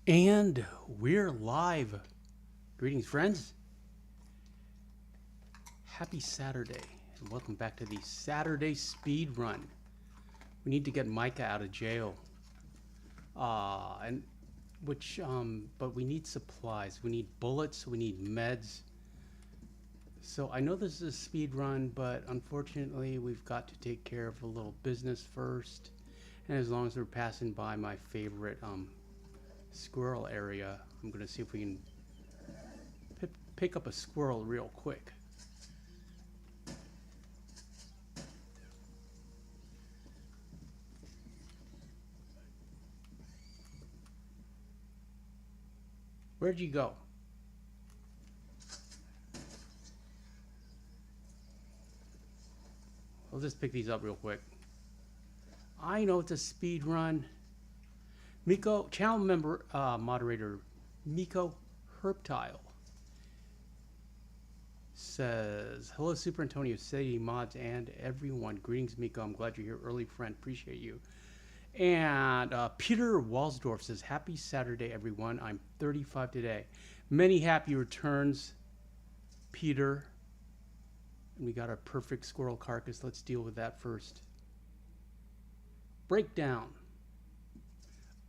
And we're live. Greetings, friends. Happy Saturday, and welcome back to the Saturday Speed Run. We need to get Micah out of jail. But we need supplies. We need bullets. We need meds. So I know this is a speed run, but unfortunately, we've got to take care of a little business first. And as long as we're passing by my favorite squirrel area, I'm gonna see if we can pick up a squirrel real quick. Where'd you go? I'll just pick these up real quick. I know it's a speed run. Miko, channel member, moderator Miko Herptile says, hello, Superantonio, City mods, and everyone. Greetings, Miko. I'm glad you're here early, friend. Appreciate you. And Peter Walsdorf says, happy Saturday, everyone. I'm 35 today. Many happy returns, Peter. And we got our perfect squirrel carcass. Let's deal with that first. Breakdown.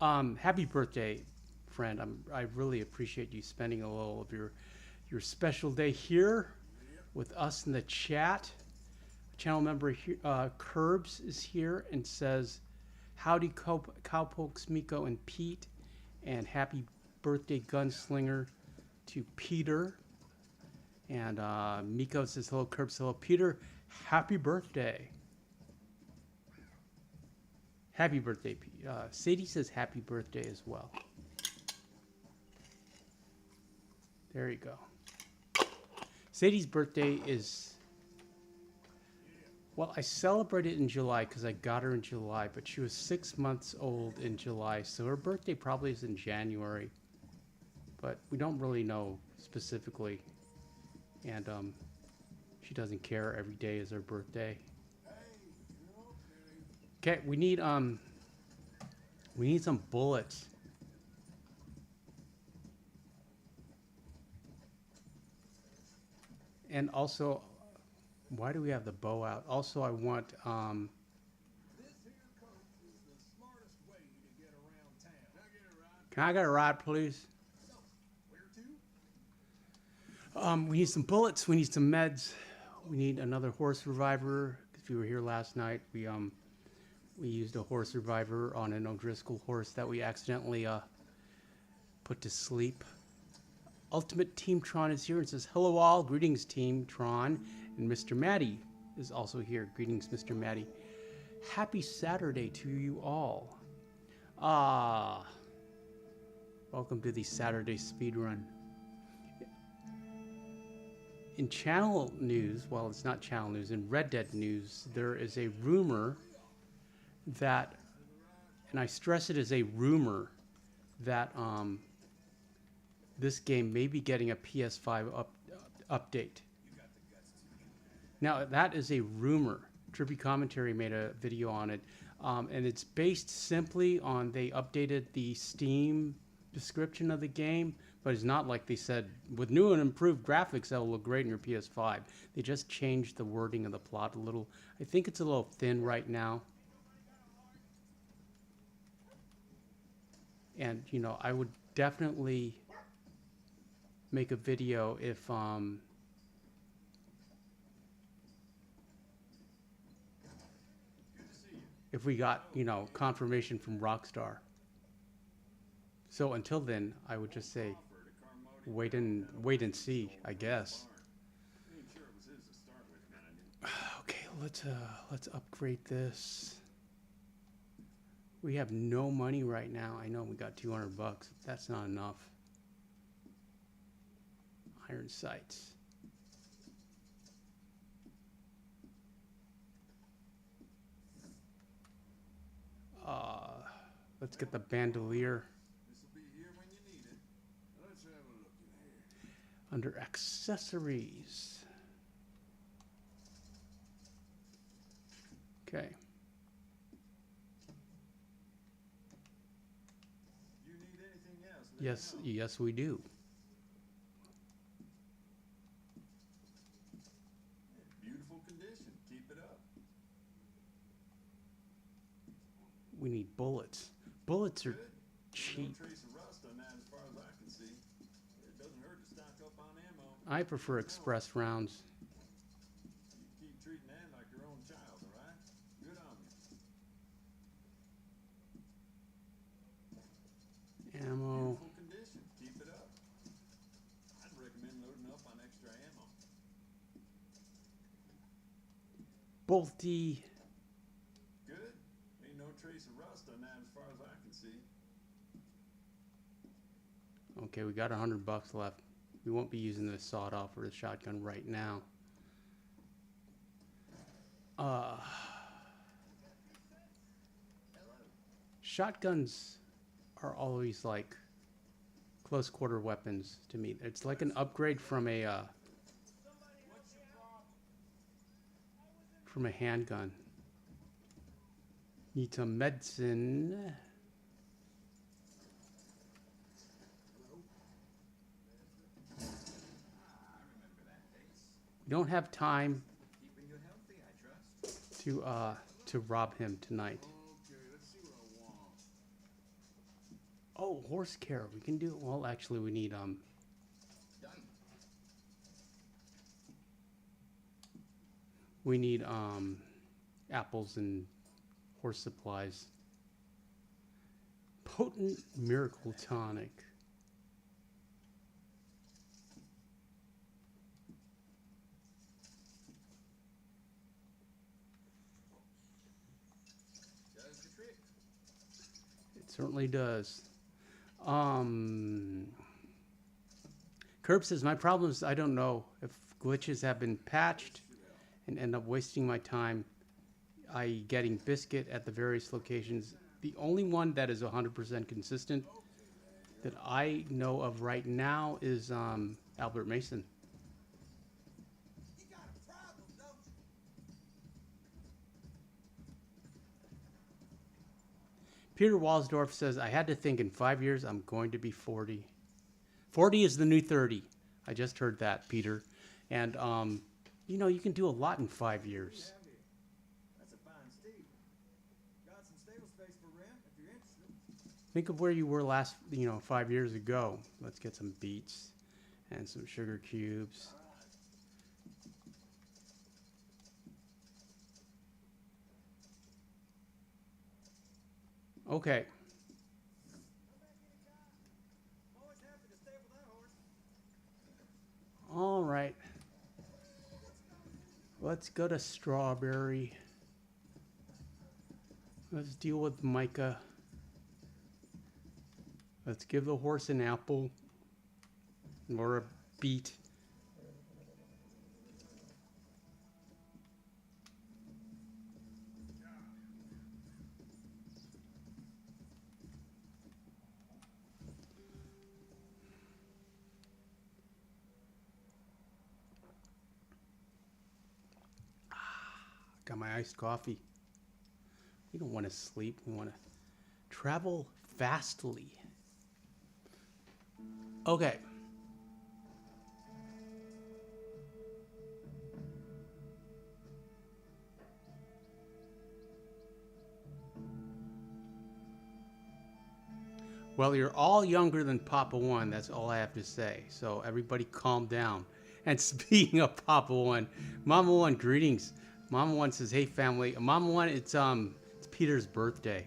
Happy birthday, friend. I really appreciate you spending a little of your special day here with us in the chat. Channel member Curbs is here and says, howdy Cowpokes, Miko, and Pete, and happy birthday, Gunslinger, to Peter. And Miko says, hello, Curbs, hello, Peter. Happy birthday. Happy birthday, Pete. Sadie says happy birthday as well. There you go. Sadie's birthday is, well, I celebrated in July because I got her in July, but she was 6 months old in July, so her birthday probably is in January, but we don't really know specifically, and she doesn't care. Every day is her birthday. Okay, we need some bullets. And also, why do we have the bow out? Also, I want This here coat is the smartest way to get around town. Can I get a ride, please? So, where to? We need some bullets. We need some meds. We need another horse reviver. If you were here last night, we used a horse reviver on an O'Driscoll horse that we accidentally put to sleep. Ultimate Team Tron is here and says, hello all. Greetings, Team Tron. And Mr. Maddie is also here. Greetings, Mr. Maddie. Happy Saturday to you all. Welcome to the Saturday Speedrun. In channel news, well, it's not channel news, in Red Dead news, there is a rumor that, and I stress it as a rumor, that this game may be getting a PS5 update. Now, that is a rumor. Trippy Commentary made a video on it, and it's based simply on they updated the Steam description of the game, but it's not like they said, with new and improved graphics that will look great in your PS5. They just changed the wording of the plot a little. I think it's a little thin right now. And, you know, I would definitely make a video if we got, you know, confirmation from Rockstar. So until then, I would just say wait and see, I guess. Okay, let's upgrade this. We have no money right now. I know we got 200 bucks. That's not enough. Iron sights. Let's get the bandolier. This'll be here when you need it. Let's have a look in here. Under accessories. Okay. You need anything else, Yes, yes, we do. Beautiful condition. Keep it up. We need bullets. Bullets are Good. cheap. No trace of rust on that as far as I can see. It doesn't hurt to stock up on ammo. I prefer express rounds. You keep treating that like your own child, all right? Good on you. Ammo. Beautiful condition. Keep it up. I'd recommend loading up on extra ammo. Bolty. Good. Ain't no trace of rust on that as far as I can see. Okay, we got $100 left. We won't be using the sawed-off or the shotgun right now. Shotguns are always like close quarter weapons to me. It's like an upgrade from a handgun. Need some medicine. We don't have time Keeping you healthy, I trust. to rob him tonight. Okay, let's see what I want. Oh, horse care. We can do. Well, actually, we need Done. we need apples and horse supplies. Potent miracle tonic. Does the trick. It certainly does. Curb says, my problem is I don't know if glitches have been patched and end up wasting my time, i.e. getting biscuit at the various locations. The only one that is 100% consistent that I know of right now is Albert Mason. You got a problem, don't you? Peter Walsdorf says, I had to think in 5 years I'm going to be 40. 40 is the new 30. I just heard that, Peter. And, you know, you can do a lot in 5 years. That's a fine Steve. Got some stable space for rent if you're interested. Think of where you were last, 5 years ago. Let's get some beets and some sugar cubes. Okay. Always happy to stable that horse. All right. Let's go to Strawberry. Let's deal with Micah. Let's give the horse an apple or a beet. Got my iced coffee. We don't want to sleep. We want to travel fastly. Okay. Well, you're all younger than Papa One. That's all I have to say. So everybody calm down. And speaking of Papa One, Mama One, greetings. Mama One says, "Hey family, Mama One, it's Peter's birthday,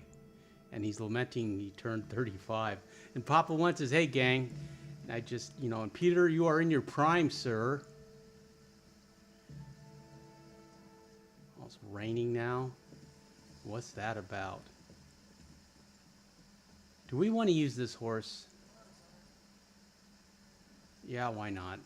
and he's lamenting he turned 35." And Papa One says, "Hey gang, I just, and Peter, you are in your prime, sir." Oh, it's raining now. What's that about? Do we want to use this horse? Yeah, why not?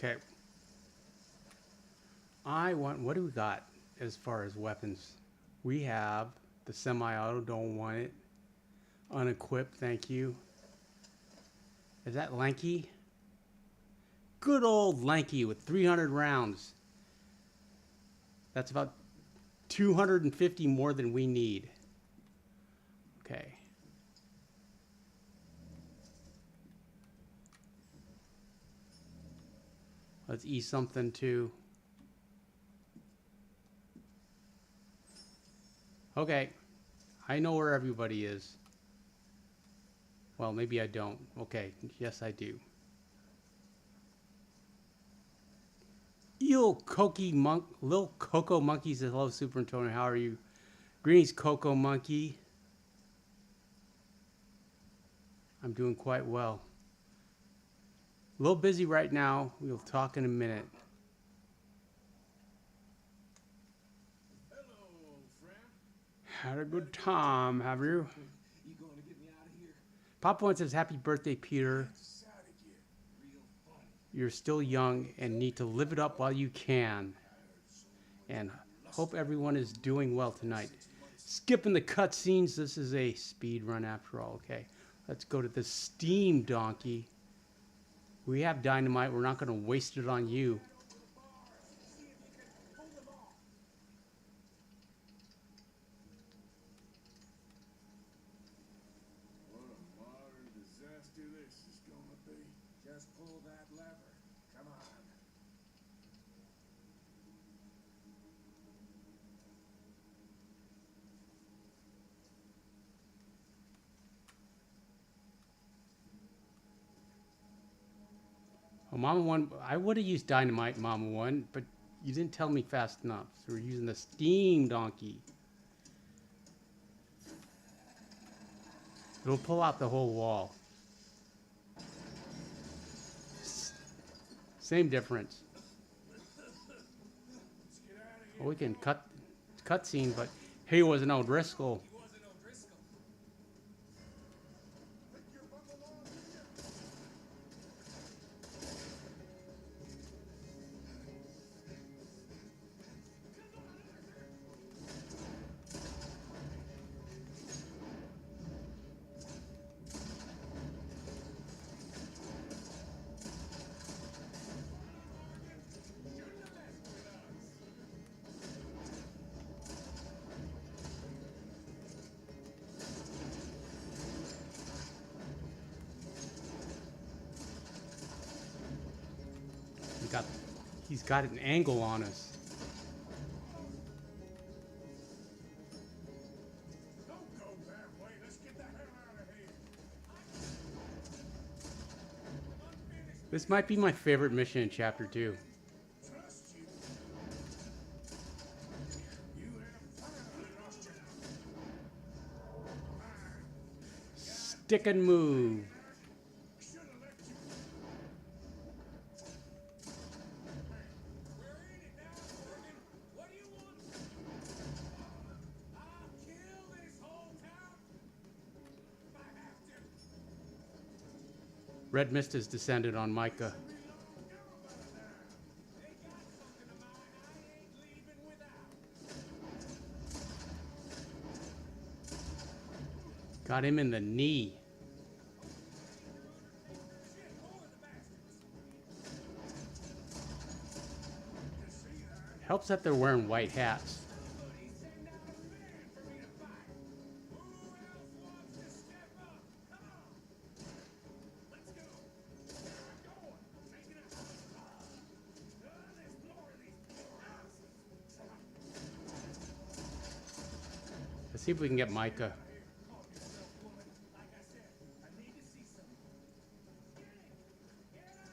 Okay. What do we got as far as weapons? We have The semi-auto, don't want it. Unequipped, thank you. Is that Lanky? Good old Lanky with 300 rounds. That's about 250 more than we need. Okay. Let's eat something too. Okay. I know where everybody is. Well, maybe I don't. Okay. Yes, I do. Lil Coco Monkey says, hello, Super Antonio. How are you? Greetings, Coco Monkey. I'm doing quite well. A little busy right now. We'll talk in a minute. Hello, old friend. Had a good time, have you? You going to get me out of here? Papa One says, happy birthday, Peter. Decided you real funny. You're still young and need to live it up while you can. And hope everyone is doing well tonight. Skipping the cutscenes. This is a speed run after all. Okay, let's go to the Steam Donkey. We have dynamite. We're not going to waste it on you. What a modern disaster this is gonna be. Just pull that lever. Come on. Oh, Mama One, I would have used dynamite, Mama One, but you didn't tell me fast enough. So we're using the Steam Donkey. It'll pull out the whole wall. Same difference. Well, we can cut cutscene, but he wasn't O'Driscoll. He's got an angle on us. Don't go that way. Let's get the hell out of here. This might be my favorite mission in Chapter 2. Trust you. You have finally lost your Stick and move. should have let you. We're in it now, Morgan. What do you want? I'll kill this whole town if I have to. Red mist has descended on Micah. They got something of mine I ain't leaving without. Got him in the knee. Shit, more of the bastards. You see that? Helps that they're wearing white hats. Somebody send out a man for me to fight. Who else wants to step up? Come on. Let's go. Where are we going? Making a there's more of these Let's see if we can get Micah. Calm yourself, woman. Like I said, I need to see something. Get it. Get out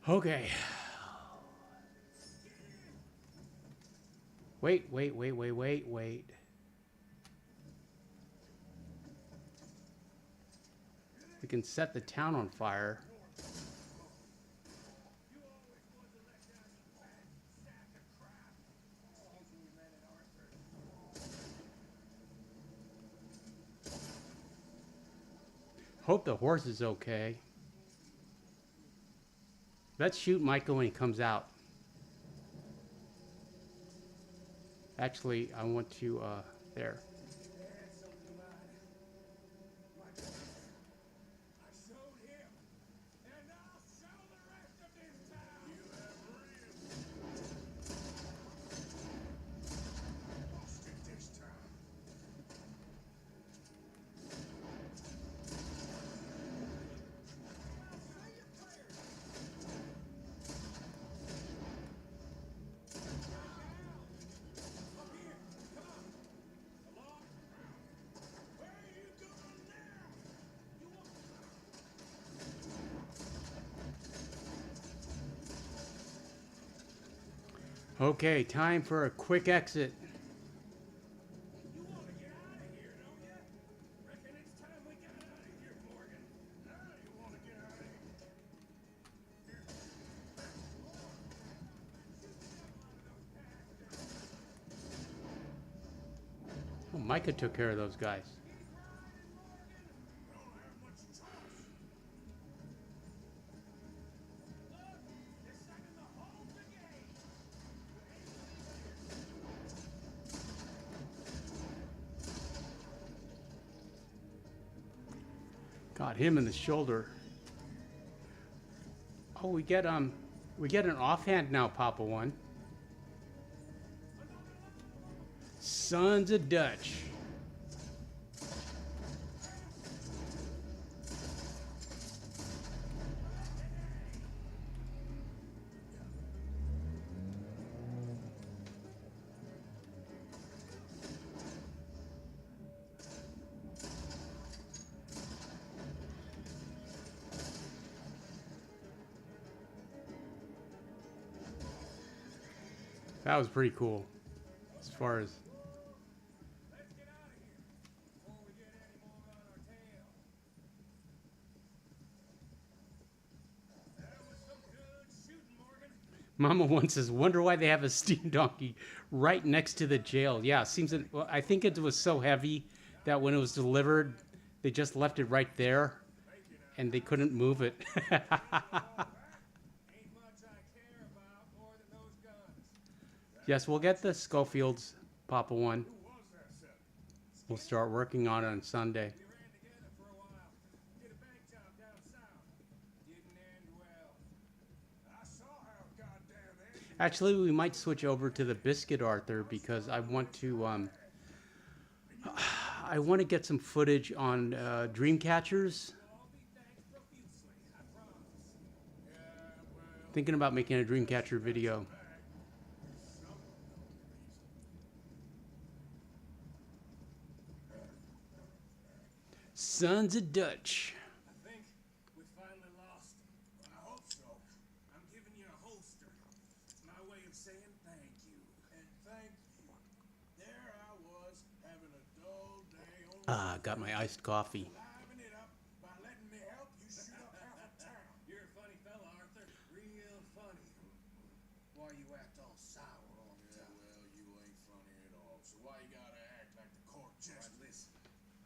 here. Okay. Wait. We can set the town on fire. You always want to let down, you fat sack of crap. Excuse me, man at Arthur. Hope the horse is okay. Let's shoot Micah when he comes out. Actually, I want to, there. Had something about it. My goodness. I showed him. And I'll show the rest of this town. You have lost it this time. Up here. Come on. Along. Where are you going now? You want Okay, time for a quick exit. You want to get out of here, don't you? Reckon it's time we got out of here, Morgan. You want to get out of here? Oh, Micah took care of those guys. We don't have much choice. Look, they're sending the whole brigade. Got him in the shoulder. Oh, we get an offhand now, Papa One. Sons of Dutch. That was pretty cool, as far as. Let's get out of here before we get any more on our tail. That was some good shooting, Morgan. Mama One says, "Wonder why they have a steam donkey right next to the jail." Yeah, seems that. Well, I think it was so heavy that when it was delivered, they just left it right there, and they couldn't move it. Ain't much I care about more than those guns. Yes, we'll get the Schofields, Papa One. Who was that set? We'll start working on it on Sunday. We ran together for a while. Did a bank job down south. Didn't end well. I saw how goddamn ended. Actually, we might switch over to the Biscuit Arthur because I want to get some footage on Dreamcatchers. All be thanked profusely, I promise. Yeah, well, Thinking about making a Dreamcatcher video. Sons of Dutch. I think we finally lost him. I hope so. I'm giving you a holster. It's my way of saying thank you. And thank you. There I was, having a dull day on Ah, got my iced coffee. liven it up by letting me help you shoot up half a town. You're a funny fella, Arthur. Real funny. Why you act all sour all the time? Well, you ain't funny at all. So why you gotta act like the court jester? Right, listen.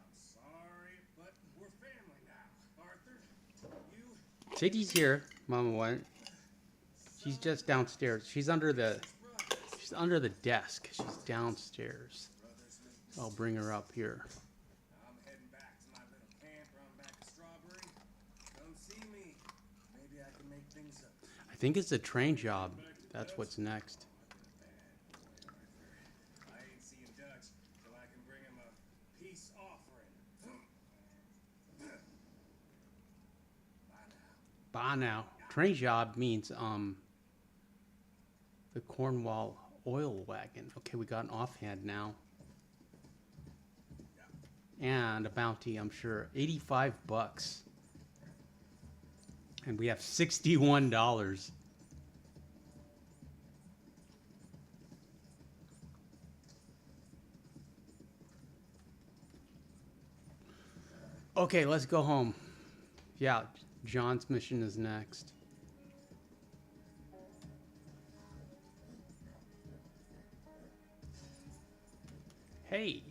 I'm sorry, but we're family now. Arthur, you Ziggy's here, Mama One. She's just downstairs. She's under the desk. She's downstairs. I'll bring her up here. I'm heading back to my little camp around back of Strawberry. Come see me. Maybe I can make things up. I think it's a train job. That's what's next. I ain't seeing Dutch till I can bring him a peace offering. Bye now. Bah now. Train job means the Cornwall oil wagon. Okay, we got an offhand now. And a bounty, I'm sure. $85. And we have $61. Okay, let's go home. Yeah, John's mission is next. Hey.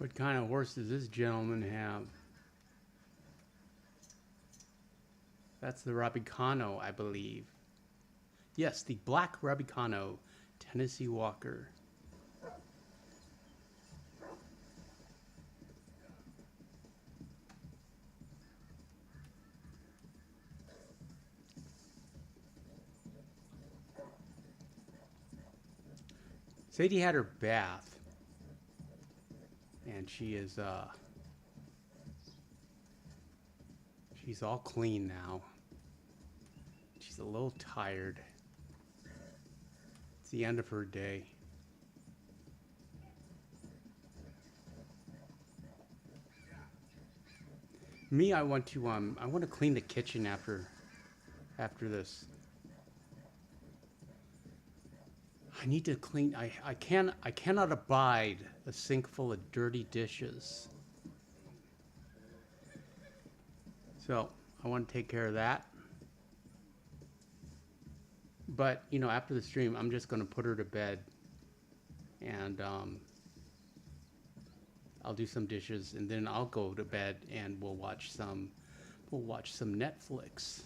What kind of horse does this gentleman have? That's the Rabicano, I believe. Yes, the black Rabicano, Tennessee Walker. Sadie had her bath, and she is she's all clean now. She's a little tired. It's the end of her day. Me, I want to clean the kitchen after this. I need to clean. I cannot abide a sink full of dirty dishes. So I want to take care of that. But you know, after the stream, I'm just going to put her to bed, and I'll do some dishes, and then I'll go to bed, and we'll watch some Netflix.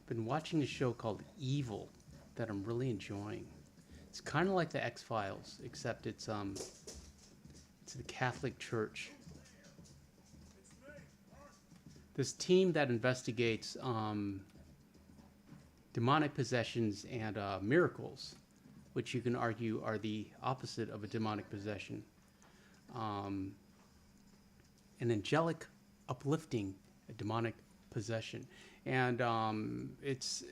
Been watching a show called Evil that I'm really enjoying. It's kind of like the X-Files, except it's the Catholic Church. This team that investigates demonic possessions and miracles, which you can argue are the opposite of a demonic possession. An angelic uplifting a demonic possession. And it's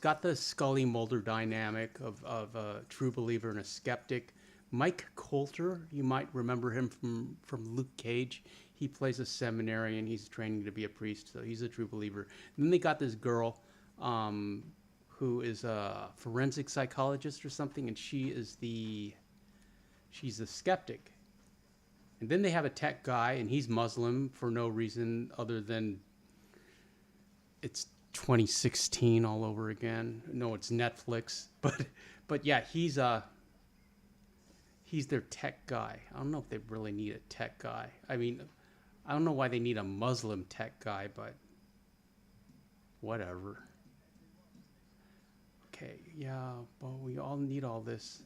got the Scully Mulder dynamic of a true believer and a skeptic. Mike Coulter, you might remember him from Luke Cage. He plays a seminarian. He's training to be a priest, so he's a true believer. And then they got this girl who is a forensic psychologist or something, and she's a skeptic. And then they have a tech guy, and he's Muslim for no reason other than it's 2016 all over again. No, it's Netflix, but yeah, he's their tech guy. I don't know if they really need a tech guy. I mean, I don't know why they need a Muslim tech guy, but whatever. Okay, yeah, well, we all need all this.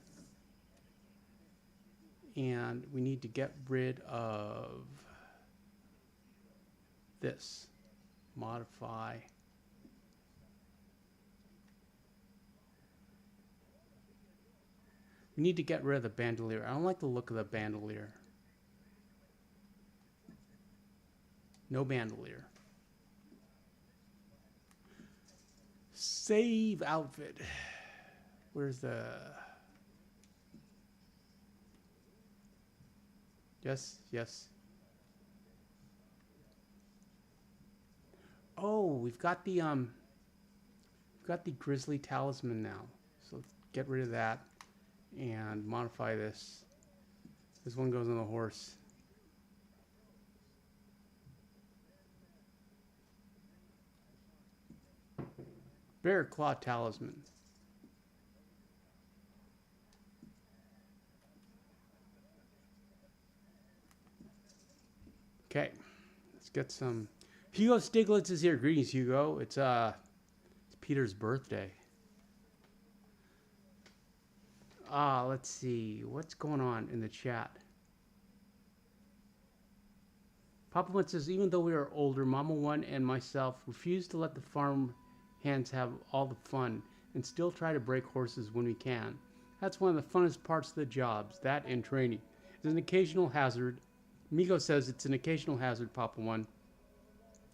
And we need to get rid of this. Modify. We need to get rid of the bandolier. I don't like the look of the bandolier. No bandolier. Save outfit. Where's the... Yes. Oh, we've got the grizzly talisman now. So let's get rid of that and modify this. This one goes on the horse. Bear claw talisman. Okay, let's get some. Hugo Stiglitz is here. Greetings, Hugo. It's Peter's birthday. Let's see. What's going on in the chat? Papa One says, even though we are older, Mama One and myself refuse to let the farm hands have all the fun and still try to break horses when we can. That's one of the funnest parts of the jobs, that and training. It's an occasional hazard. Migo says it's an occasional hazard, Papa One.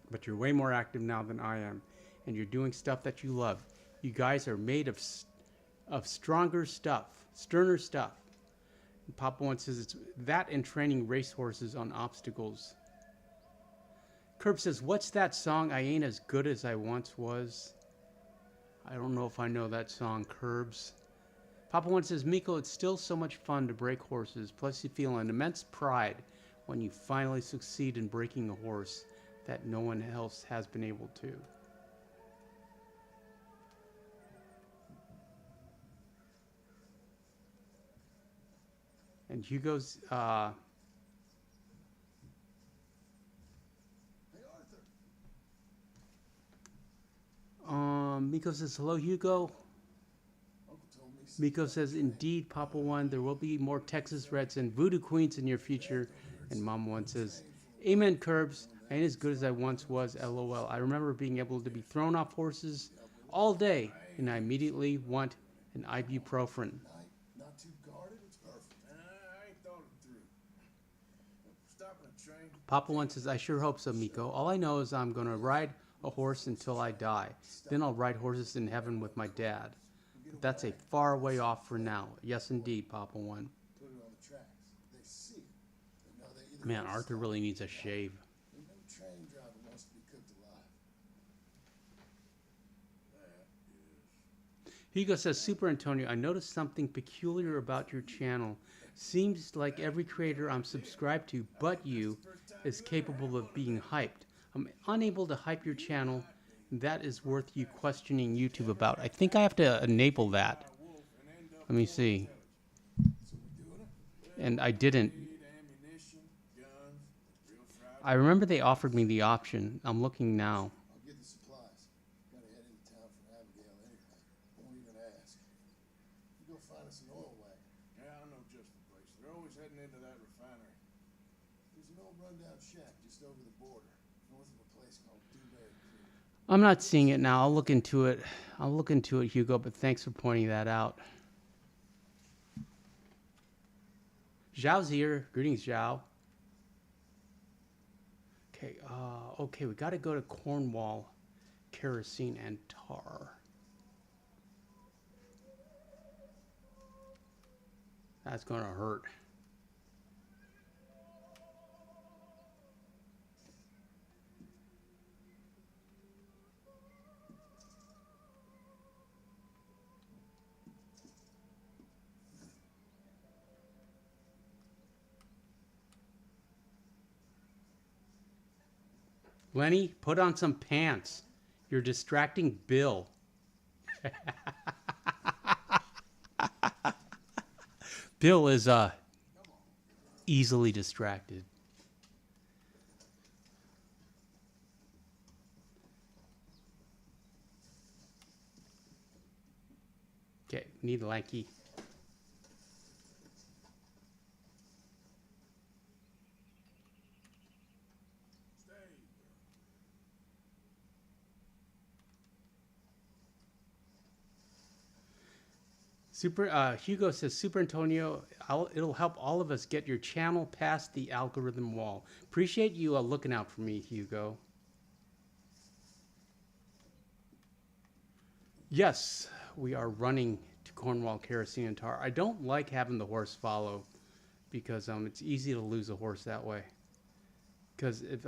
But you're way more active now than I am. And you're doing stuff that you love. You guys are made of stronger stuff, sterner stuff. And Papa One says it's that and training racehorses on obstacles. Curb says, what's that song? I ain't as good as I once was. I don't know if I know that song, Curbs. Papa One says, Miko, it's still so much fun to break horses. Plus you feel an immense pride when you finally succeed in breaking a horse that no one else has been able to. And Hugo's Miko says, hello, Hugo. Uncle told me Miko says, indeed, Papa One, there will be more Texas Reds and Voodoo Queens in your future. And Mom One says, amen, Curbs. I ain't as good as I once was, lol. I remember being able to be thrown off horses all day, and I immediately want an ibuprofen. not too guarded, it's perfect. I ain't thought it through. Stopping a train. Papa One says, I sure hope so, Miko. All I know is I'm going to ride a horse until I die. Then I'll ride horses in heaven with my dad. But that's a far way off for now. Yes, indeed, Papa One. Put it on the tracks. They see it. They know they either Man, Arthur really needs a shave. Ain't no train driver wants to be cooked alive. Hugo says, Super Antonio, I noticed something peculiar about your channel. Seems like every creator I'm subscribed to but you is capable of being hyped. I'm unable to hype your channel. That is worth you questioning YouTube about. I think I have to enable that. Let me see. And I didn't. I remember they offered me the option. I'm looking now. I'll get the supplies. Gotta head into town for Abigail anyway. Won't even ask. You go find us an oil wagon. Yeah, I know just the place. They're always heading into that refinery. There's an old rundown shack just over the border, north of a place called Dewberry Creek. I'm not seeing it now. I'll look into it. I'll look into it, Hugo, but thanks for pointing that out. Zhao's here. Greetings, Zhao. Okay, we got to go to Cornwall, kerosene and tar. That's gonna hurt. Lenny, put on some pants. You're distracting Bill. Bill is easily distracted. Okay, need lanky. Hugo says, Super Antonio, it'll help all of us get your channel past the algorithm wall. Appreciate you looking out for me, Hugo. Yes, we are running to Cornwall, kerosene and tar. I don't like having the horse follow because it's easy to lose a horse that way. Because if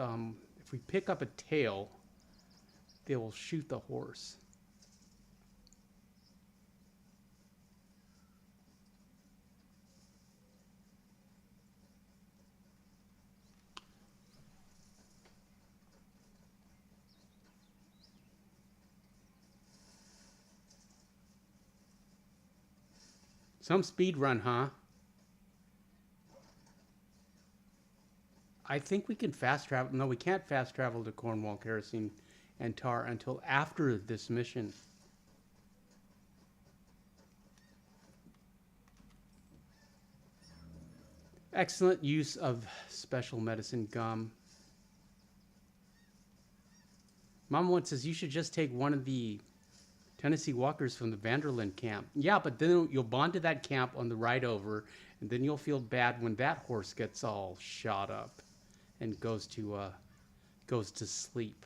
we pick up a tail, they will shoot the horse. Some speed run, huh? I think we can fast travel. No, we can't fast travel to Cornwall, kerosene and tar until after this mission. Excellent use of special medicine gum. Mama once says you should just take one of the Tennessee walkers from the Vanderland camp. Yeah, but then you'll bond to that camp on the ride over, and then you'll feel bad when that horse gets all shot up and goes to sleep.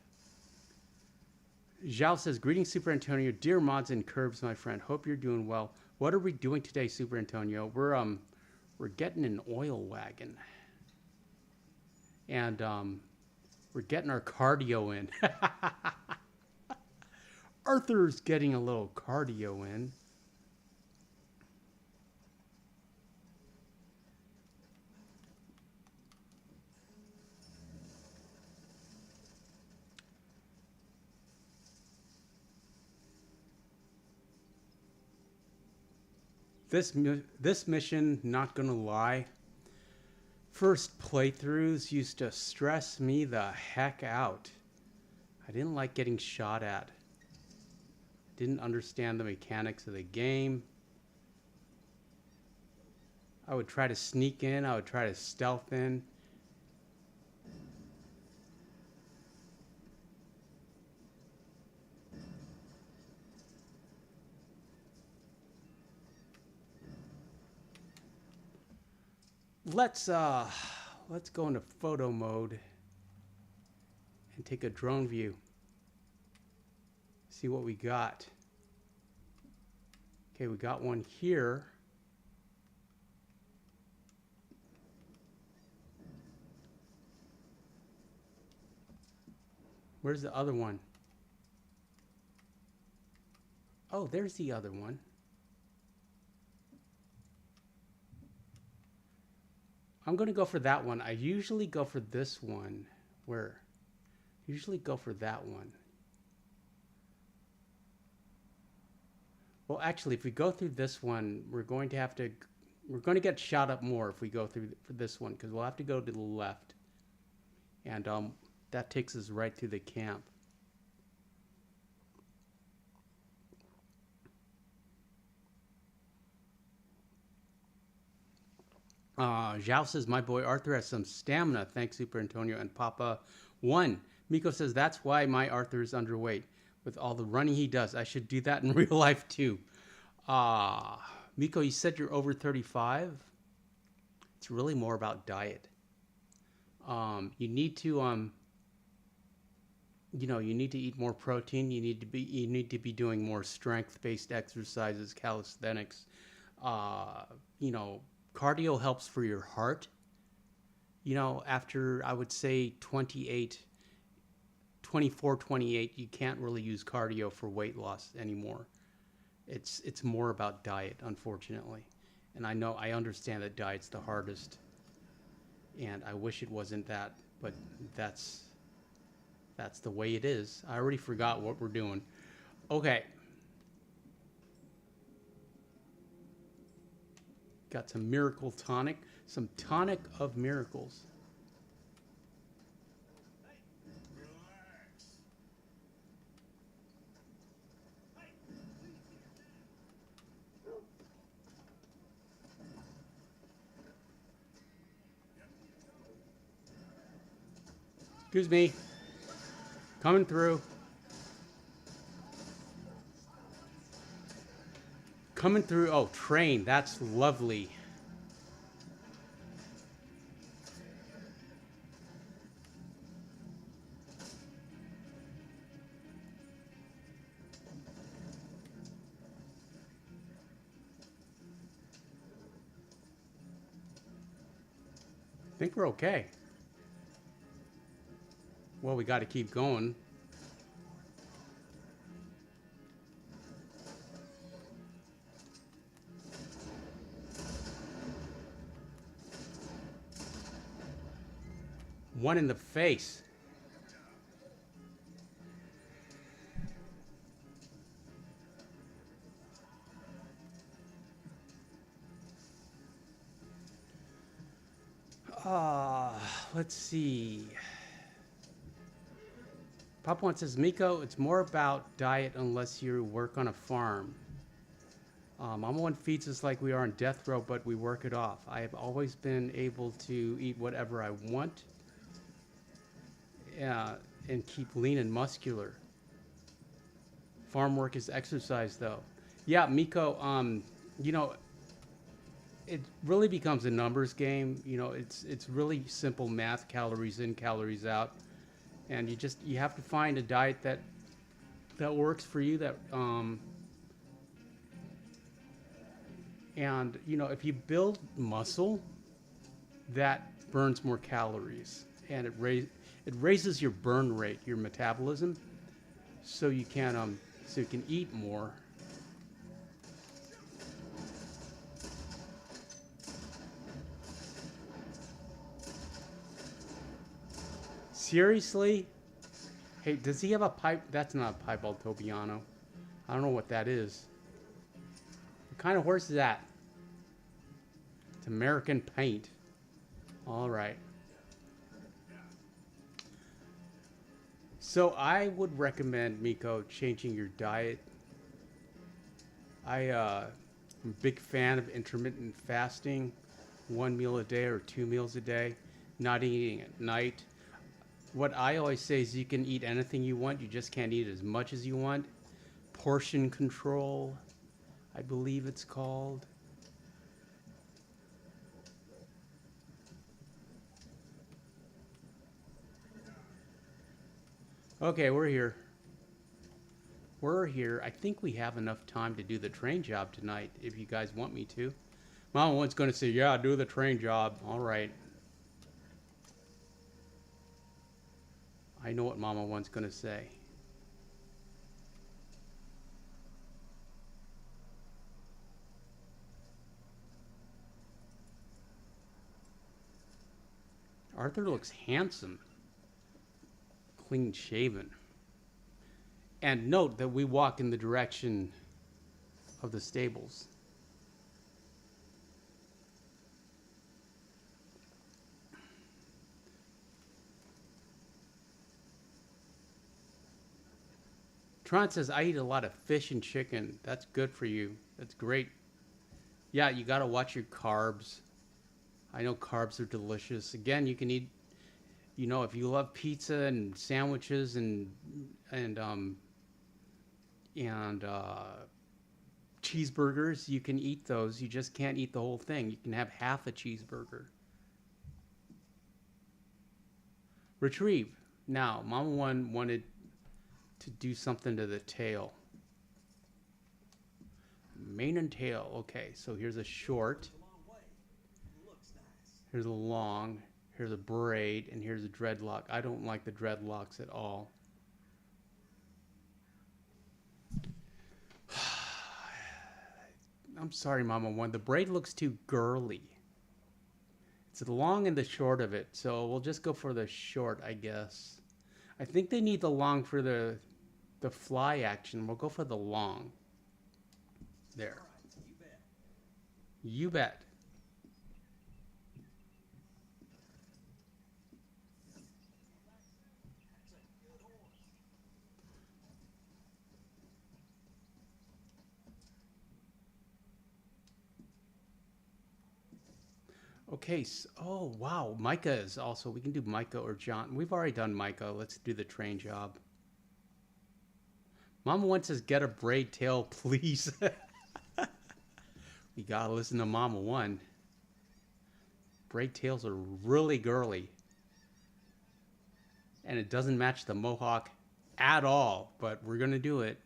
Zhao says, greetings, Super Antonio. Dear mods and curbs, my friend. Hope you're doing well. What are we doing today, Super Antonio? We're getting an oil wagon. And we're getting our cardio in. Arthur's getting a little cardio in. This mission, not gonna lie, first playthroughs used to stress me the heck out. I didn't like getting shot at. didn't understand the mechanics of the game. I would try to sneak in. I would try to stealth in. Let's go into photo mode and take a drone view. See what we got. Okay, we got one here. Where's the other one? Oh, there's the other one. I'm going to go for that one. I usually go for this one. Where? Usually go for that one. Well, actually, if we go through this one, we're going to get shot up more if we go through for this one, because we'll have to go to the left. And that takes us right to the camp. Zhao says, my boy Arthur has some stamina. Thanks, Super Antonio and Papa 1. Miko says, that's why my Arthur is underweight. With all the running he does. I should do that in real life, too. Miko, you said you're over 35. It's really more about diet. You need to, you need to eat more protein. You need to be doing more strength-based exercises, calisthenics. Cardio helps for your heart. After, I would say, 24, 28, you can't really use cardio for weight loss anymore. It's more about diet, unfortunately. And I understand that diet's the hardest. And I wish it wasn't that, but that's the way it is. I already forgot what we're doing. Okay. Got some miracle tonic, some tonic of miracles. Excuse me. Coming through. Coming through. Oh, train. That's lovely. I think we're okay. Well, we got to keep going. One in the face. Let's see. Papa One says, Miko, it's more about diet unless you work on a farm. Mama One feeds us like we are on death row, but we work it off. I have always been able to eat whatever I want and keep lean and muscular. Farm work is exercise, though. Yeah, Miko, it really becomes a numbers game. It's really simple math, calories in, calories out. And you have to find a diet that works for you, if you build muscle, that burns more calories, and it raises your burn rate, your metabolism, so you can eat more. Seriously? Hey, does he have a pipe? That's not a piebald Tobiano. I don't know what that is. What kind of horse is that? It's American paint. All right. So I would recommend, Miko, changing your diet I'm a big fan of intermittent fasting, 1 meal a day or 2 meals a day, not eating at night. What I always say is you can eat anything you want, you just can't eat as much as you want. Portion control, I believe it's called. Okay, we're here. We're here. I think we have enough time to do the train job tonight, if you guys want me to. Mama one's going to say, yeah, do the train job. All right. I know what Mama one's going to say. Arthur looks handsome. Clean shaven. And note that we walk in the direction of the stables. Tron says, I eat a lot of fish and chicken. That's good for you. That's great. Yeah, you got to watch your carbs. I know carbs are delicious. Again, you can eat, you know, if you love pizza and sandwiches and cheeseburgers, you can eat those. You just can't eat the whole thing. You can have half a cheeseburger. Retrieve. Now, Mama One wanted to do something to the tail. Mane and tail. Okay, so here's a short. Here's a long. Here's a braid. And here's a dreadlock. I don't like the dreadlocks at all. I'm sorry, Mama One. The braid looks too girly. It's the long and the short of it. So we'll just go for the short, I guess. I think they need the long for the fly action. We'll go for the long. There. You bet. Okay, so, oh wow, Micah is also, we can do Micah or John. We've already done Micah. Let's do the train job. Mama One says, get a braid tail, please. We gotta listen to Mama One. Braid tails are really girly. And it doesn't match the mohawk at all, but we're gonna do it.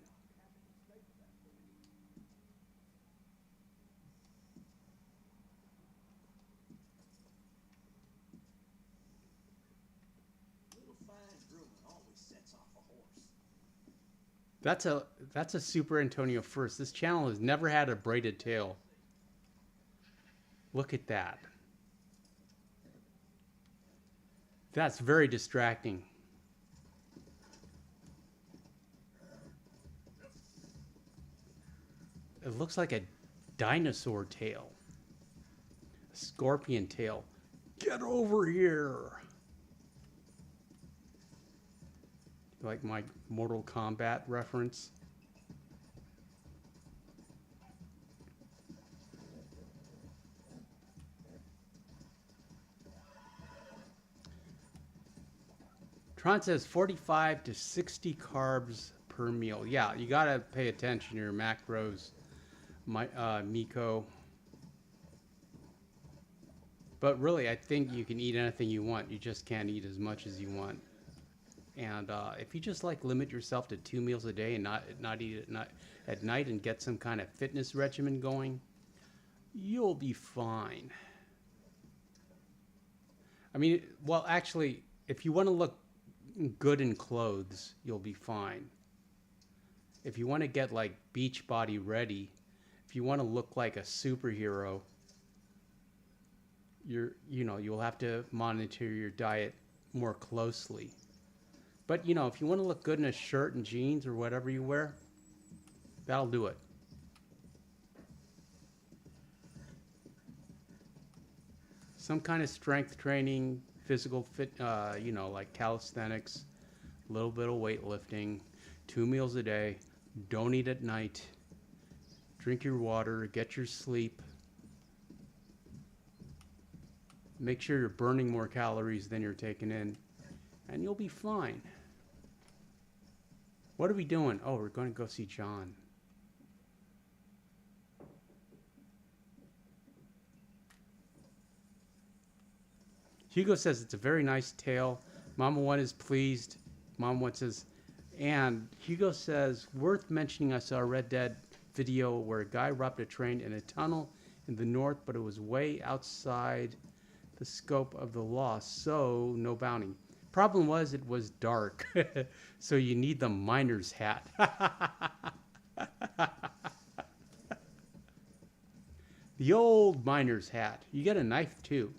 That's a Super Antonio first. This channel has never had a braided tail. Look at that. That's very distracting. It looks like a dinosaur tail. A scorpion tail. Get over here. Like my Mortal Kombat reference. Tron says 45 to 60 carbs per meal. Yeah, you gotta pay attention to your macros, Miko. But really, I think you can eat anything you want. You just can't eat as much as you want. And if you just like limit yourself to 2 meals a day and not eat it at night and get some kind of fitness regimen going, you'll be fine. I mean, well, actually, if you want to look good in clothes, you'll be fine. If you want to get like beach body ready, if you want to look like a superhero, you'll have to monitor your diet more closely. But, you know, if you want to look good in a shirt and jeans or whatever you wear, that'll do it. Some kind of strength training, physical fit, like calisthenics, a little bit of weightlifting, 2 meals a day, don't eat at night, Drink your water, get your sleep. Make sure you're burning more calories than you're taking in, and you'll be fine. What are we doing? Oh, we're going to go see John. Hugo says it's a very nice tale. Mama One is pleased. Mama One says, and Hugo says, worth mentioning, I saw a Red Dead video where a guy robbed a train in a tunnel in the north, but it was way outside the scope of the law, so no bounty. Problem was, it was dark, so you need the miner's hat. The old miner's hat. You get a knife too.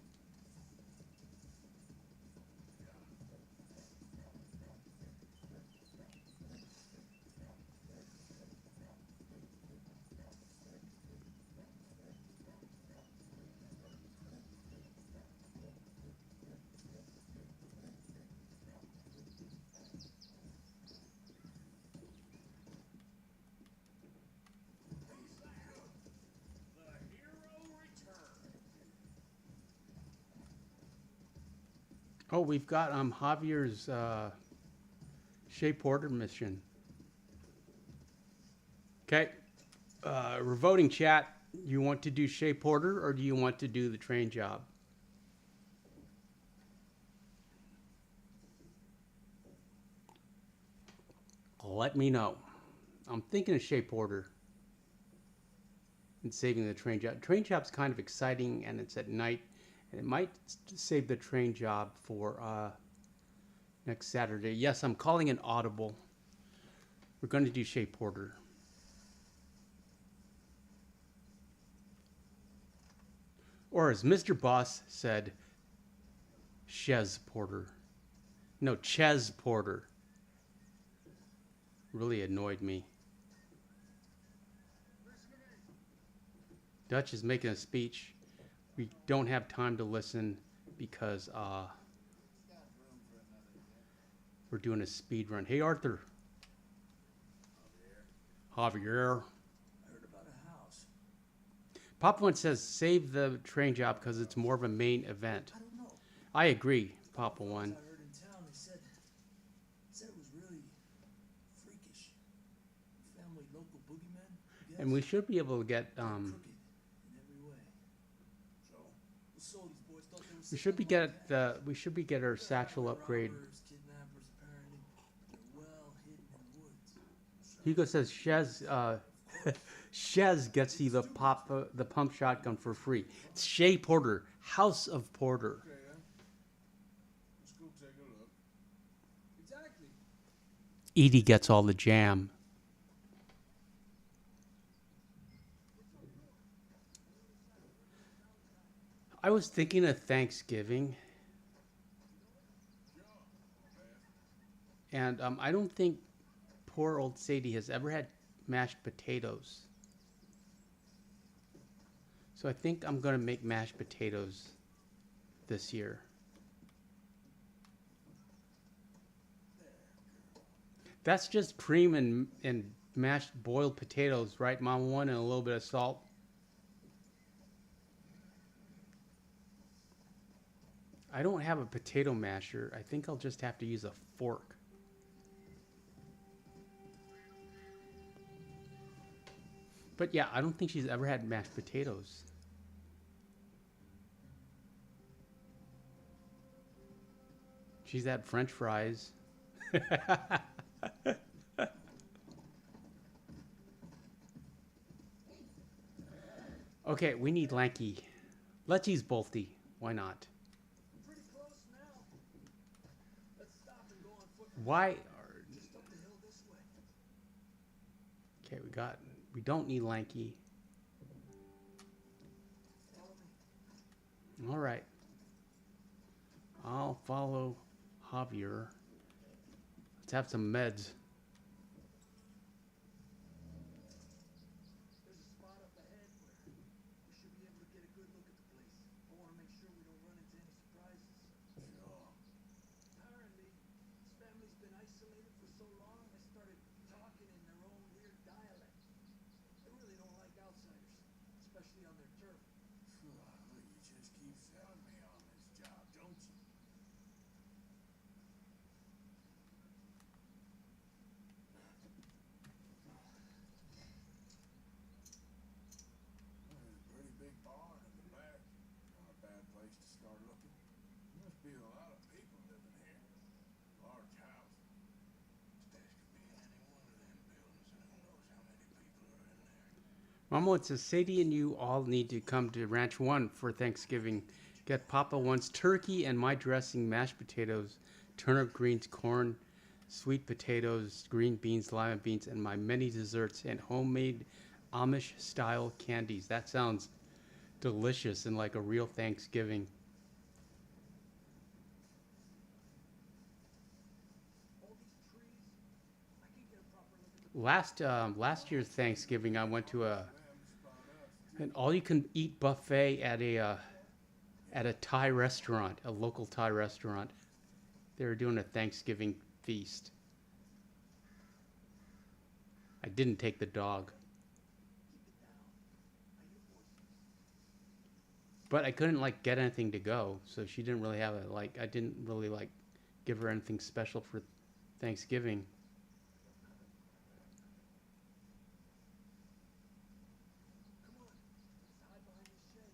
Oh, we've got Javier's Shea Porter mission. Okay, we're voting, chat. You want to do Shea Porter or do you want to do the train job? Let me know. I'm thinking of Shea Porter and saving the train job. Train job's kind of exciting and it's at night. And it might save the train job for next Saturday. Yes, I'm calling an audible. We're going to do Shea Porter. Or as Mr. Boss said, Chez Porter. No, Ches Porter. Really annoyed me. Dutch is making a speech. We don't have time to listen because we're doing a speed run. Hey, Arthur. Javier. I heard about a house. Papa One says save the train job because it's more of a main event. I don't know. I agree, Papa One. I heard in town they said it was really freakish. Family local boogeyman. I guess. And we should be able to get Crooked in every way. So these boys thought they were we should be get our satchel upgrade. robbers, kidnappers, apparently. They're well hidden in the woods. Hugo says Chez gets you the pump shotgun for free. It's Shea Porter, House of Porter. Okay, then. Let's go take a look. Exactly. Edie gets all the jam. I was thinking of Thanksgiving. And I don't think poor old Sadie has ever had mashed potatoes. So I think I'm going to make mashed potatoes this year. That's just cream and mashed boiled potatoes, right, Mom? One and a little bit of salt. I don't have a potato masher. I think I'll just have to use a fork. But yeah, I don't think she's ever had mashed potatoes. She's had French fries. Okay, we need Lanky. Let's use Bolty. Why not? Pretty close now. Let's stop and go on foot. Why? Just up the hill this way. Okay, we don't need Lanky. Follow me. All right. I'll follow Javier. Let's have some meds. There's a spot up ahead where we should be able to get a good look at the place. I want to make sure we don't run into any surprises. Sure. Apparently, this family's been isolated for so long they started talking in their own weird dialect. They really don't like especially on their turf. Look, you just keep selling me on this job, don't you? There's a pretty big barn in the back. Not a bad place to start looking. Must be a lot of people living here. Large house. This could be in any one of them buildings, and who knows how many people are in there. Mama, it says Sadie and you all need to come to Ranch 1 for Thanksgiving. Get Papa wants turkey and my dressing, mashed potatoes, turnip greens, corn, sweet potatoes, green beans, lima beans, and my many desserts and homemade Amish-style candies. That sounds delicious and like a real Thanksgiving. All these trees, I can't get a proper look at the Last year's Thanksgiving, I went to an all-you-can-eat buffet at a Thai restaurant, a local Thai restaurant. They were doing a Thanksgiving feast. I didn't take the dog. But I couldn't like get anything to go, so she didn't really have I didn't really like give her anything special for Thanksgiving. Come on, let's hide behind this shed.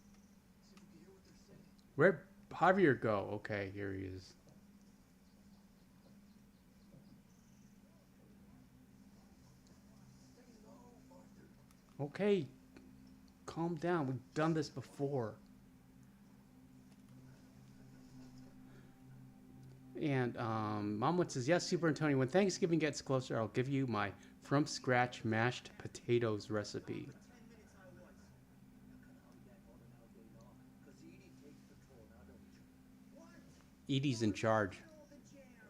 See if we can hear what they're saying. Where'd Javier go? Okay, here he is. Say no, Arthur. Okay, calm down. We've done this before. And Mom says, yes, Super Antonio, when Thanksgiving gets closer, I'll give you my from scratch mashed potatoes recipe. 10 minutes I was. Now can I be back on an all day long? Cause Edie takes control now, don't you? What? Edie's in charge. All the jam.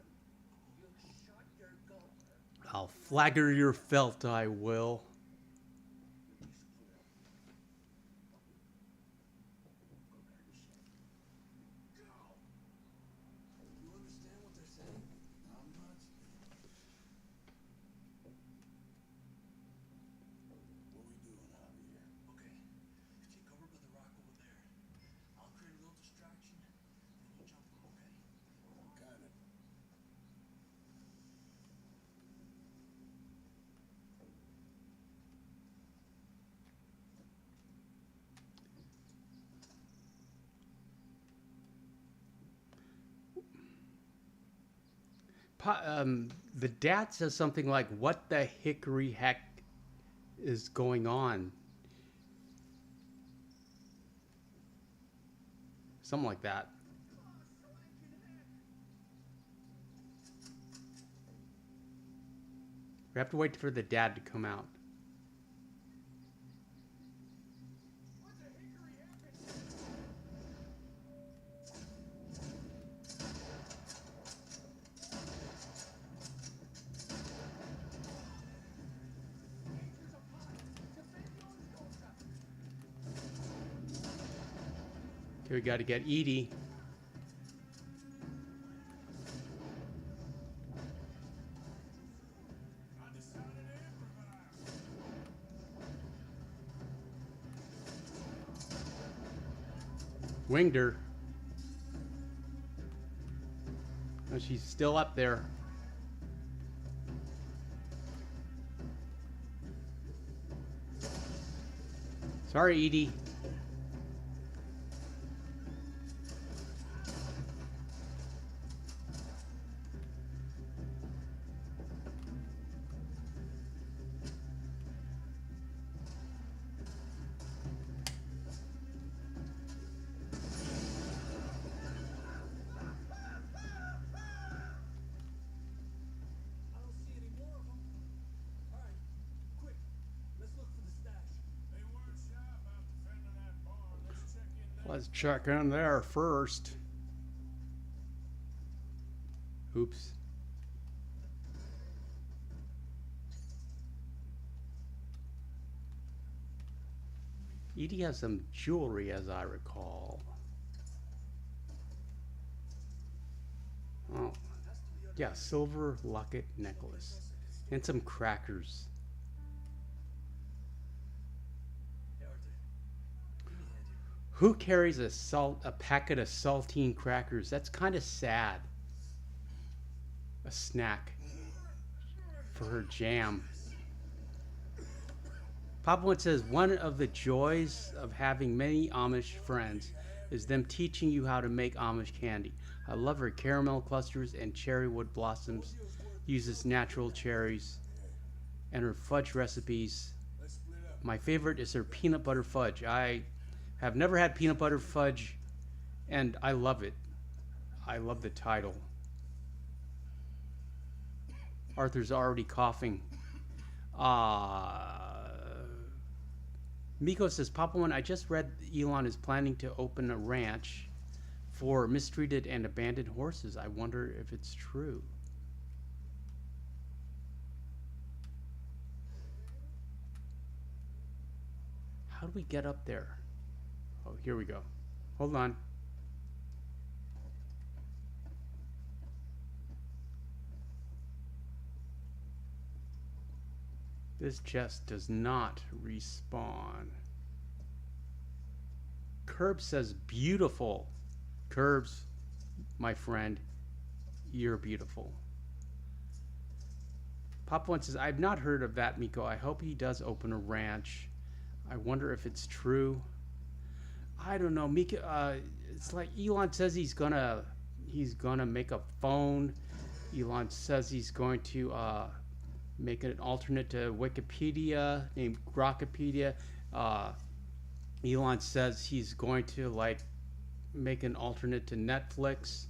You shut your gulp. I'll flagger your felt, I will. You understand what they're saying? Not much. What we doing, Javier? Okay, take cover by the rock over there. I'll create a little distraction, then you jump them, okay? Got it. The dad says something like, what the hickory heck is going on? Something like that. We have to wait for the dad to come out. Okay, we got to get Edie. I decided to improvise. Winged her. Oh, she's still up there. Sorry, Edie. I don't see any more of them. All right, quick, let's look for the stash. They weren't shy about defending that barn. Let's check in there. Let's check in there first. Oops. Edie has some jewelry, as I recall. Oh, yeah, silver locket necklace. And some crackers. Hey, Arthur, Who carries a packet of saltine crackers? That's kind of sad. A snack for her jam. Papa One says one of the joys of having many Amish friends is them teaching you how to make Amish candy. I love her caramel clusters and cherry wood blossoms. Uses natural cherries and her fudge recipes. My favorite is her peanut butter fudge. I have never had peanut butter fudge, and I love it. I love the title. Arthur's already coughing. Miko says, Papa One, I just read Elon is planning to open a ranch for mistreated and abandoned horses. I wonder if it's true. How do we get up there? Oh, here we go. Hold on. This chest does not respawn. Curb says beautiful. Curbs, my friend, you're beautiful. Papa One says, I've not heard of that, Miko. I hope he does open a ranch. I wonder if it's true. I don't know, Miko. It's like Elon says he's gonna make a phone. Elon says he's going to make an alternate to Wikipedia named Grokpedia. Elon says he's going to make an alternate to Netflix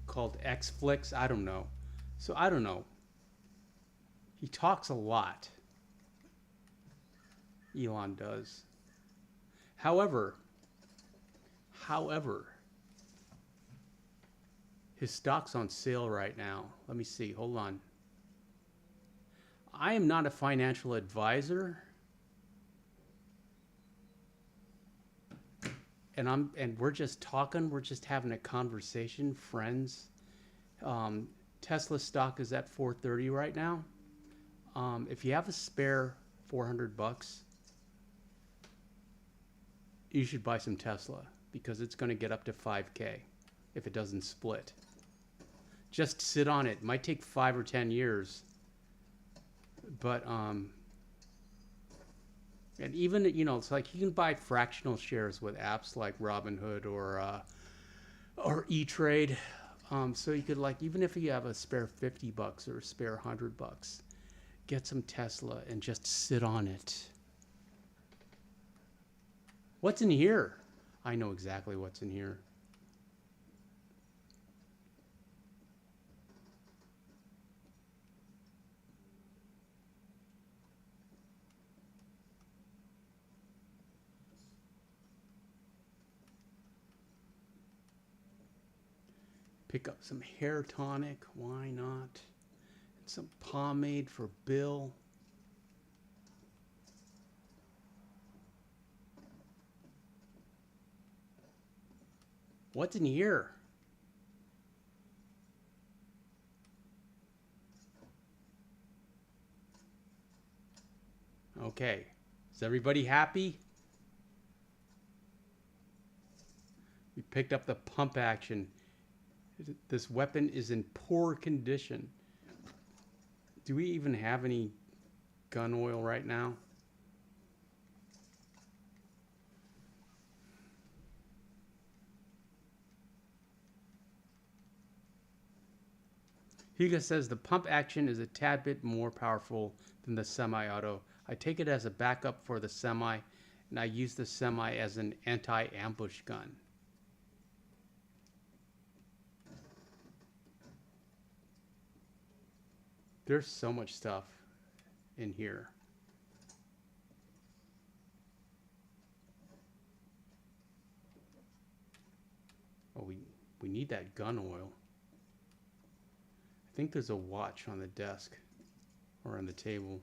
called Xflix. I don't know. So I don't know. He talks a lot. Elon does. However, his stock's on sale right now. Let me see. Hold on. I am not a financial advisor. And we're just talking, we're just having a conversation, friends. Tesla stock is at 430 right now. If you have a spare $400, you should buy some Tesla because it's going to get up to 5K if it doesn't split. Just sit on it. It might take 5 or 10 years. But and even, it's like you can buy fractional shares with apps like Robinhood or E-Trade. So you could, even if you have a spare $50 or a spare $100, get some Tesla and just sit on it. What's in here? I know exactly what's in here. Pick up some hair tonic, why not? And some pomade for Bill. What's in here? Okay, is everybody happy? We picked up the pump action. This weapon is in poor condition. Do we even have any gun oil right now? Hugo says the pump action is a tad bit more powerful than the semi-auto. I take it as a backup for the semi, and I use the semi as an anti-ambush gun. There's so much stuff in here. Oh, we need that gun oil. I think there's a watch on the desk or on the table.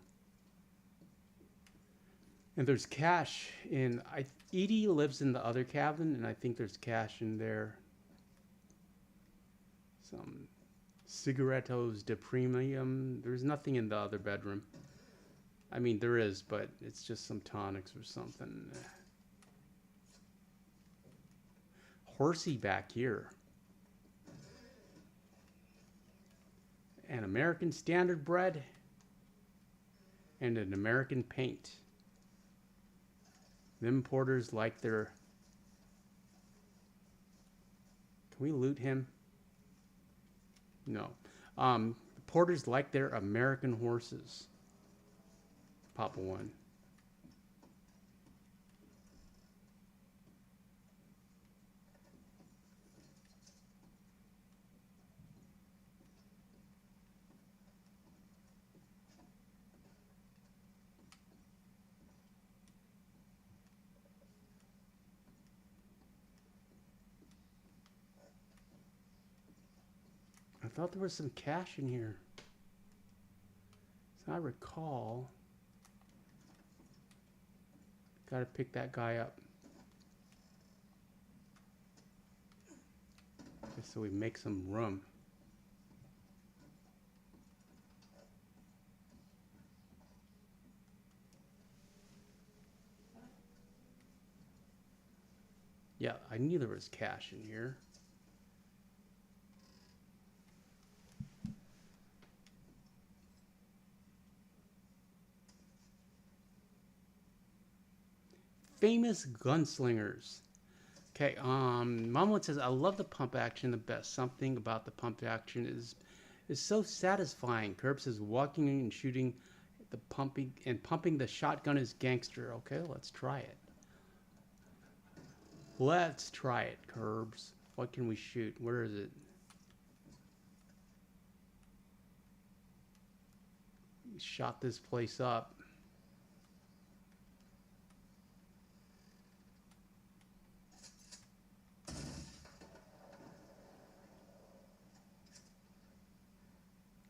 And there's cash in, Edie lives in the other cabin, and I think there's cash in there. Some cigarettos de premium. There's nothing in the other bedroom. I mean, there is, but it's just some tonics or something. horsey back here. An American standard bred and an American paint. Them porters like their... Can we loot him? No. The porters like their American horses. Papa one. I thought there was some cash in here. As I recall, gotta pick that guy up. Just so we make some room. Yeah, I knew there was cash in here. Famous gunslingers. Okay, Mom says, I love the pump action the best. Something about the pump action is so satisfying. Curb says, walking and shooting the pumping the shotgun is gangster. Okay, let's try it. Let's try it, Curbs. What can we shoot? Where is it? Shot this place up.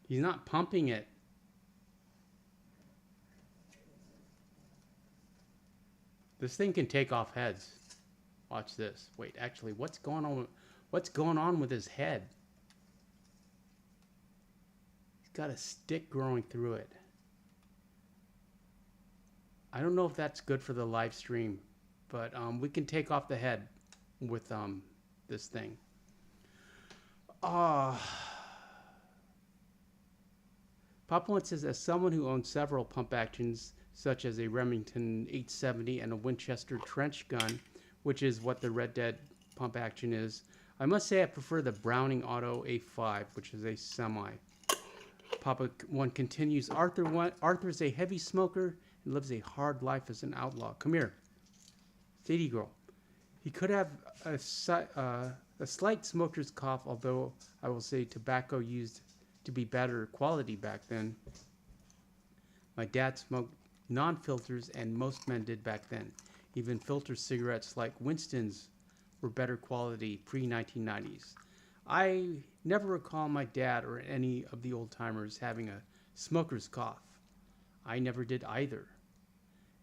He's not pumping it. This thing can take off heads. Watch this. Wait, actually, what's going on? What's going on with his head? He's got a stick growing through it. I don't know if that's good for the live stream, but we can take off the head with this thing. Papa One says, as someone who owns several pump actions, such as a Remington 870 and a Winchester trench gun, which is what the Red Dead pump action is, I must say I prefer the Browning Auto A5, which is a semi. Papa One continues, Arthur's a heavy smoker and lives a hard life as an outlaw. Come here, Sadie girl. He could have a slight smoker's cough, although I will say tobacco used to be better quality back then. My dad smoked non-filters, and most men did back then. Even filter cigarettes like Winston's were better quality pre-1990s. I never recall my dad or any of the old-timers having a smoker's cough. I never did either.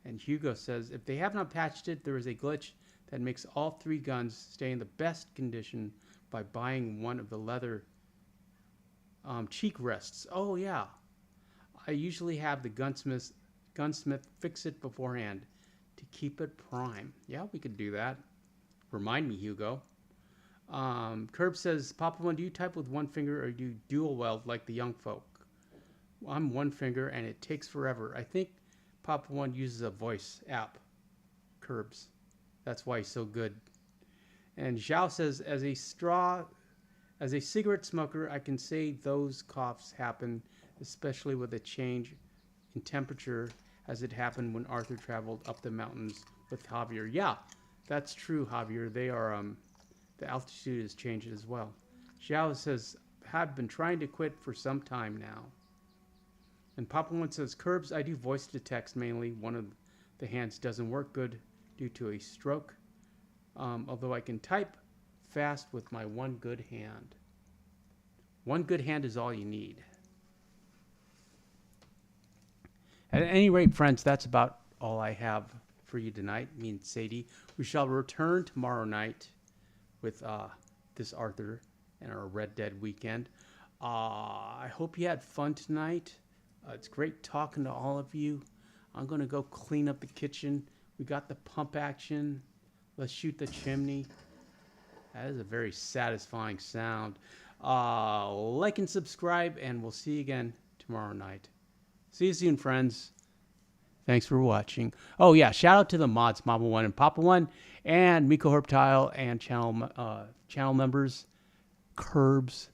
And Hugo says, if they have not patched it, there is a glitch that makes all three guns stay in the best condition by buying one of the leather cheek rests. Oh yeah, I usually have the gunsmith fix it beforehand to keep it prime. Yeah, we could do that. Remind me, Hugo. Curb says, Papa One, do you type with one finger or do you dual weld like the young folk? Well, I'm one finger and it takes forever. I think Papa One uses a voice app. Curbs. That's why he's so good. And Zhao says, as a cigarette smoker, I can say those coughs happen, especially with a change in temperature as it happened when Arthur traveled up the mountains with Javier. Yeah, that's true, Javier. They are, the altitude has changed as well. Zhao says, have been trying to quit for some time now. And Papa One says, Curbs, I do voice to text mainly. One of the hands doesn't work good due to a stroke. Although I can type fast with my one good hand. One good hand is all you need. At any rate, friends, that's about all I have for you tonight, me and Sadie. We shall return tomorrow night with this Arthur and our Red Dead weekend. I hope you had fun tonight. It's great talking to all of you. I'm going to go clean up the kitchen. We got the pump action. Let's shoot the chimney. That is a very satisfying sound. Like and subscribe, and we'll see you again tomorrow night. See you soon, friends. Thanks for watching. Oh, yeah. Shout out to the mods, Mama 1 and Papa 1, and Miko Herptile, and channel members, Curbs,